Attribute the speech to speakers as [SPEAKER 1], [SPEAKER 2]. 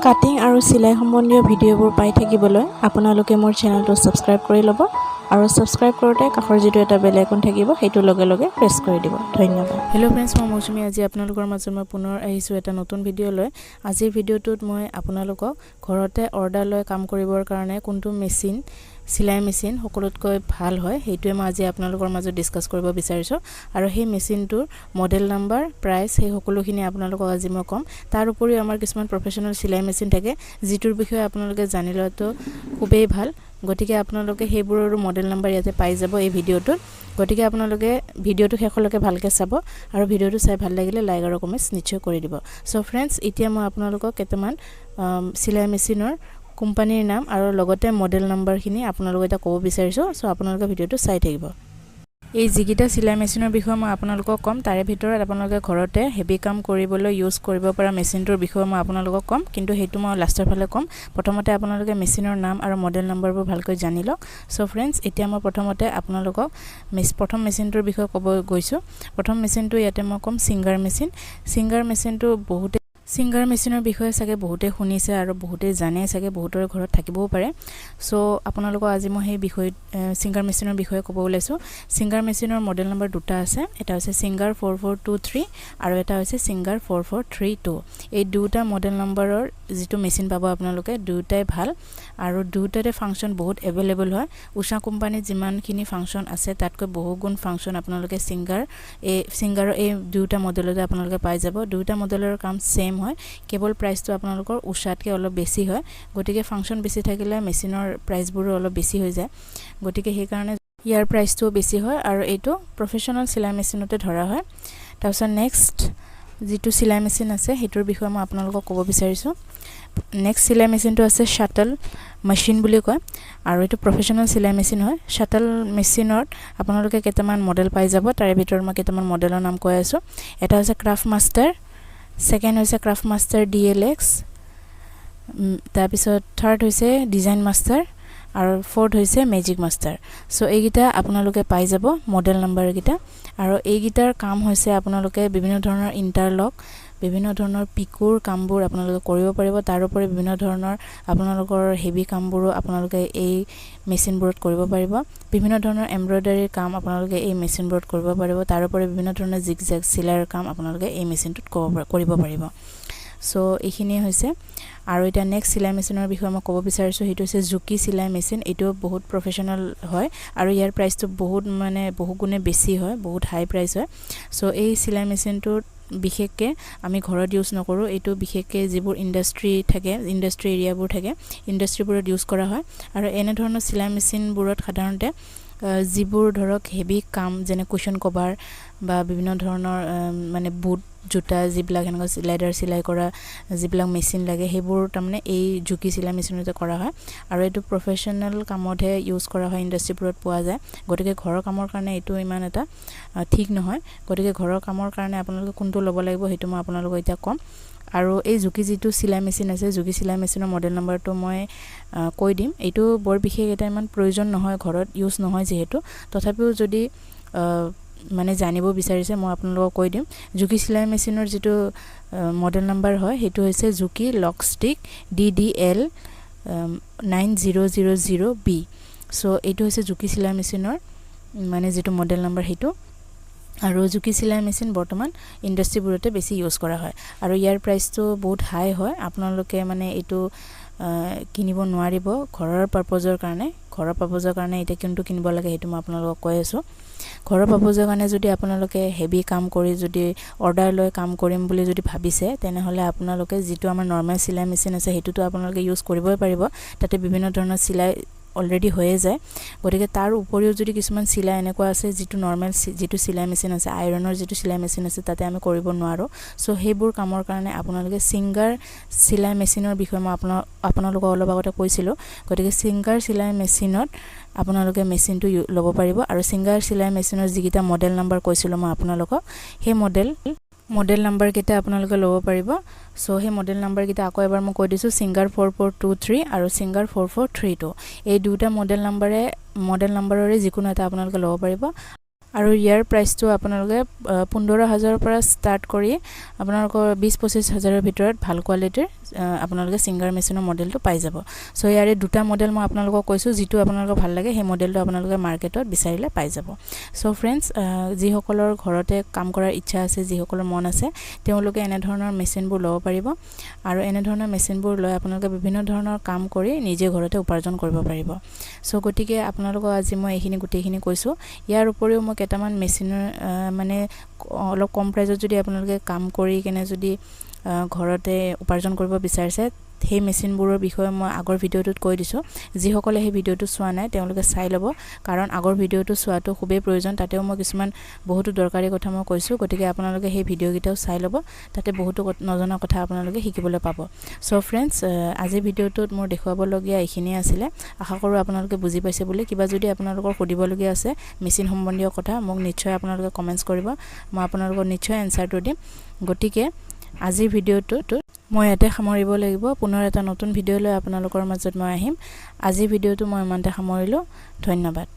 [SPEAKER 1] cutting আৰু সিলাই সম্বন্ধীয় ভিডিঅ'বোৰ পাই থাকিবলৈ আপোনালোকে মোৰ চেনেলটো সাবস্ক্ৰাইব কৰি ল'ব আৰু সাবস্ক্ৰাইব কৰোঁতে কাষৰ যিটো এটা বেল আইকন থাকিব সেইটো লগে লগে প্ৰেছ কৰি দিব ধন্যবাদ হেল্ল' ফ্ৰেণ্ডছ মই মৌচুমী আজি আপোনালোকৰ মাজত মই পুনৰ আহিছোঁ এটা নতুন ভিডিঅ' লৈ আজিৰ ভিডিঅ'টোত মই আপোনালোকক ঘৰতে অৰ্ডাৰ লৈ কাম কৰিবৰ কাৰণে কোনটো মেচিন সিলাই মেচিন সকলোতকৈ ভাল হয় হেইটোৱে মই আজি আপোনালোকৰ মাজত ডিসকাস কৰিব বিচাৰিছো আৰু সেই মেচিনটোৰ মডেল নাম্বাৰ প্ৰাইস সেই সকলোখিনি আপোনালোকক আজি মই কম তাৰ উপৰিও আমাৰ কিছুমান প্ৰফেশনাল সিলাই মেচিন থাকে যিটোৰ বিষয়ে আপোনালোকে জানিলেতো খুবেই ভাল গতিকে আপোনালোকে হেইবোৰৰ মডেল নাম্বাৰ ইয়াতে পাই যাব এই ভিডিঅ'টোত গতিকে আপোনালোকে ভিডিঅ'টো শেষলৈকে ভালকৈ চাব আৰু ভিডিঅ'টো চাই ভাল লাগিলে লাইক আৰু কমেন্ট নিশ্চয় কৰি দিব সো ফ্ৰেণ্ডছ এতিয়া মই আপোনালোকক কেইটামান সিলাই মেচিনৰ কোম্পানীৰ নাম আৰু লগতে মডেল নাম্বাৰখিনি আপোনালোকক এটা ক'ব বিচাৰিছো সো আপোনালোকে ভিডিঅ'টো চাই থাকিব এই জিগিটা সিলাই মেচিনৰ বিষয়ে মই আপোনালোকক কম তাৰে ভিতৰত আপোনালোকে ঘৰতে হেভি কাম কৰিবলৈ ইউজ কৰিব পৰা মেচিনটোৰ বিষয়ে মই আপোনালোকক কম কিন্তু হেতু মই লাষ্টৰ ফালে কম প্ৰথমতে আপোনালোকে মেচিনৰ নাম আৰু মডেল নাম্বাৰবোৰ ভালকৈ জানি লওক সো ফ্ৰেণ্ডছ এতিয়া মই প্ৰথমতে আপোনালোকক প্ৰথম মেচিনটোৰ বিষয়ে ক'ব গৈছো প্ৰথম মেচিনটো ইয়াতে মই কম সিঙ্গাৰ মেচিনটো বহুতে সিঙ্গাৰ মেচিনৰ বিষয়ে সাগে বহুতে শুনিছে আৰু বহুতে জানে সাগে বহুতৰ ঘৰত থাকিবও পাৰে সো আপোনালোকক আজি মই সেই বিষয় সিঙ্গাৰ মেচিনৰ বিষয়ে ক'ব ওলাইছো সিঙ্গাৰ মেচিনৰ মডেল নাম্বাৰ দুটা আছে এটা হৈছে সিঙ্গাৰ 4423 আৰু এটা হৈছে সিঙ্গাৰ 4432 এই দুটা মডেল নাম্বাৰৰ যেটো মেচিন পাব আপোনালোকে দুটাই ভাল আৰু দুটাৰে ফাংচন বহুত अवेलेबल হয় উষা কোম্পানী যিমানখিনি ফাংচন আছে তাতকৈ বহু গুণ ফাংচন আপোনালোকে সিঙ্গাৰ এই দুটা মডেলতে আপোনালোকে পাই যাব দুটা মডেলৰ কাম সেম হয় কেৱল প্ৰাইসটো আপোনালোকৰ উষাতকে অলপ বেছি হয় গতিকে ফাংচন বেছি থাকিলে মেচিনৰ প্ৰাইসবোৰ অলপ বেছি হৈ যায় গতিকে সেই কাৰণে ইয়াৰ প্ৰাইসটো বেছি হয় আৰু এটো প্ৰফেশনাল সিলাই মেচিনতে ধৰা হয় তাৰপিছত নেক্সট যেটো সিলাই মেচিন আছে হেতুৰ বিষয়ে মই আপোনালোকক ক'ব বিচাৰিছো নেক্সট সিলাই মেচিনটো আছে শাটল মেচিন বুলি কয় আৰু এটো প্ৰফেশনাল সিলাই মেচিন হয় শাটল মেচিনত আপোনালোকে কেইটামান মডেল পাই যাব তাৰে ভিতৰত মই কেইটামান মডেলৰ নাম কৈ আছো এটা হৈছে ক্ৰাফট মাষ্টাৰ সেকেন্ড হৈছে ক্ৰাফট মাষ্টাৰ ডিএলএক্স তাৰ পিছত থাৰ্ড হৈছে ডিজাইন মাষ্টাৰ আৰু ফৰ্থ হৈছে মেজিক মাষ্টাৰ সো এইগিটা আপোনালোকে পাই যাব মডেল নাম্বাৰ গিটা আৰু এইগিটাৰ কাম হৈছে আপোনালোকে বিভিন্ন ধৰণৰ ইন্টাৰলক বিভিন্ন ধৰণৰ পিকুৰ কামবোৰ আপোনালোকে কৰিব পাৰিব তাৰ উপৰি বিভিন্ন ধৰণৰ আপোনালোকৰ হেভি কামবোৰো আপোনালোকে এই মেচিনবোৰত কৰিব পাৰিব বিভিন্ন ধৰণৰ এমব্ৰয়ডাৰী কাম আপোনালোকে এই মেচিনবোৰত কৰিব পাৰিব তাৰ উপৰি বিভিন্ন ধৰণৰ জিগজেগ সিলাইৰ কাম আপোনালোকে এই মেচিনটোত কৰিব পাৰিব সো এইখিনি হৈছে আৰু এটা নেক্সট সিলাই মেচিনৰ বিষয়ে মই ক'ব বিচাৰিছো হেতু হৈছে জুকি সিলাই মেচিন এটো বহুত প্ৰফেশনাল হয় আৰু ইয়াৰ প্ৰাইসটো বহুত মানে বহু গুণে বেছি হয় বহুত হাই প্ৰাইস হয় সো এই সিলাই মেচিনটোৰ বিশেষকে আমি ঘৰত ইউজ নকৰো এটো বিশেষকে যিবোৰ ইন্ডাষ্ট্ৰি থাকে ইন্ডাষ্ট্ৰি এৰিয়াবোৰ থাকে ইন্ডাষ্ট্ৰিবোৰত ইউজ কৰা হয় আৰু এনে ধৰণৰ সিলাই মেচিনবোৰত সাধাৰণতে যিবোৰ ধৰক হেভি কাম যেনে কুশন কভাৰ বা বিভিন্ন ধৰণৰ মানে বুট জুতা যিবিলাক এনেকা লেডাৰ সিলাই কৰা যিবিলাক মেচিন লাগে হেবোৰ তাৰমানে এই জুকি সিলাই মেচিনতে কৰা হয় আৰু এটো প্ৰফেশনাল কামতহে ইউজ কৰা হয় ইন্ডাষ্ট্ৰিবোৰত পোৱা যায় গতিকে ঘৰৰ কামৰ কাৰণে এটো ইমান এটা ঠিক নহয় গতিকে ঘৰৰ কামৰ কাৰণে আপোনালোকে কোনটো ল'ব লাগিব হেতু মই আপোনালোকক এতিয়া কম আৰু এই জুকি যেটো সিলাই মেচিন আছে জুকি সিলাই মেচিনৰ মডেল নাম্বাৰটো মই কৈ দিম এটো বৰ বিশেষ এটা ইমান প্ৰয়োজন নহয় ঘৰত ইউজ নহয় যেহেতু তথাপিও যদি মানে জানিব বিচাৰিছে মই আপোনালোকক কৈ দিম জুকি সিলাই মেচিনৰ যেটো মডেল নাম্বাৰ হয় হেতু হৈছে জুকি লক ষ্টিক DDL 9000B সো এটো হৈছে জুকি সিলাই মেচিনৰ মানে যেটো মডেল নাম্বাৰ হেতু আৰু জুকি সিলাই মেচিন বৰ্তমান ইন্ডাষ্ট্ৰিবোৰতে বেছি ইউজ কৰা হয় আৰু ইয়াৰ প্ৰাইসটো বহুত হাই হয় আপোনালোকে মানে এটো কিনিব নোৱাৰিব ঘৰৰ পাৰপজৰ কাৰণে এটা কিন্তু কিনিব লাগে হেতু মই আপোনালোকক কৈ আছো ঘৰৰ পাৰপজৰ কাৰণে যদি আপোনালোকে হেভি কাম কৰি যদি অৰ্ডাৰ লৈ কাম কৰিম বুলি যদি ভাবিছে তেনেহলে আপোনালোকে যেটো আমাৰ নৰমাল সিলাই মেচিন আছে হেতুটো আপোনালোকে ইউজ কৰিবই পাৰিব তাতে বিভিন্ন ধৰণৰ সিলাই অলৰেডি হয়ে যায় গতিকে তাৰ উপৰিও যদি কিছুমান সিলাই এনেকুৱা আছে যেটো নৰমাল যেটো সিলাই মেচিন আছে আইৰণৰ যেটো সিলাই মেচিন আছে তাতে আমি কৰিব নোৱাৰো সো হেবোৰ কামৰ কাৰণে আপোনালোকে সিঙ্গাৰ সিলাই মেচিনৰ বিষয়ে মই আপোনালোকক অলপ আগতে কৈছিলো গতিকে সিঙ্গাৰ সিলাই মেচিনত আপোনালোকে মেচিনটো ল'ব পাৰিব আৰু সিঙ্গাৰ সিলাই মেচিনৰ যিকিটা মডেল নাম্বাৰ কৈছিলো মই আপোনালোকক হে মডেল নাম্বাৰ কেটা আপোনালোকে ল'ব পাৰিব সো হে মডেল নাম্বাৰ কেটা আকৌ এবাৰ মই কৈ দিছো সিঙ্গাৰ 4423 আৰু সিঙ্গাৰ 4432 এই দুটা মডেল নাম্বাৰৰে যিকোনো এটা আপোনালোকে ল'ব পাৰিব আৰু ইয়াৰ প্ৰাইচটো আপোনালোকে 15,000 পৰা ষ্টাৰ্ট কৰি আপোনালোকৰ 20-25,000 ভিতৰত ভাল কোৱালিটিৰ আপোনালোকে সিঙ্গাৰ মেচিনৰ মডেলটো পাই যাব সো ইয়াৰে দুটা মডেল মই আপোনালোকক কৈছো যেটো আপোনালোকক ভাল লাগে সেই মডেলটো আপোনালোকে মাৰ্কেটত বিচাৰিলে পাই যাব সো ফ্ৰেন্ডস যি সকলৰ ঘৰতে কাম কৰাৰ ইচ্ছা আছে যি সকলৰ মন আছে তেওঁলোকে এনে ধৰণৰ মেচিনবোৰ লব পাৰিব আৰু এনে ধৰণৰ মেচিনবোৰ লৈ আপোনালোকে বিভিন্ন ধৰণৰ কাম কৰি নিজে ঘৰতে উপাৰ্জন কৰিব পাৰিব সো গটিকে আপোনালোকক আজি মই এইখিনি গুটেইখিনি কৈছো ইয়াৰ উপৰিও মই কেটামান মেচিনৰ মানে অলপ কম প্ৰাইজত যদি আপোনালোকে কাম কৰি কেনে যদি ঘৰতে উপাৰ্জন কৰিব বিচাৰিছে সেই মেচিনবোৰৰ বিষয়ে মই আগৰ ভিডিওটোত কৈ দিছো যি সকলে সেই ভিডিওটো চোৱা নাই তেওঁলোকে চাই লব কাৰণ আগৰ ভিডিওটো চোৱাটো খুবেই প্ৰয়োজন তাতেও মই কিছুমান বহুত দৰকাৰী কথা মই কৈছো গতিকে আপোনালোকে সেই ভিডিও গিটাও চাই লব তাতে বহুত নজনা কথা আপোনালোকে শিকিবলৈ পাব সো ফ্ৰেন্ডস আজি ভিডিওটোত মোৰ দেখুৱাব লগিয়া এইখিনি আছিল আশা কৰো আপোনালোকে বুজি পাইছে বুলি কিবা যদি আপোনালোকৰ সুধিব লগিয়া আছে মেচিন সম্বন্ধীয় কথা মোক নিশ্চয় আপোনালোকে কমেন্টস কৰিব মই আপোনালোকক নিশ্চয় এনসাৰটো দিম গটিকে আজি ভিডিওটো মই এতে সামৰিব লাগিব পুনৰ এটা নতুন ভিডিও লৈ আপোনালোকৰ মাজত মই আহিম আজি ভিডিওটো মই ইমানতে সামৰিলো ধন্যবাদ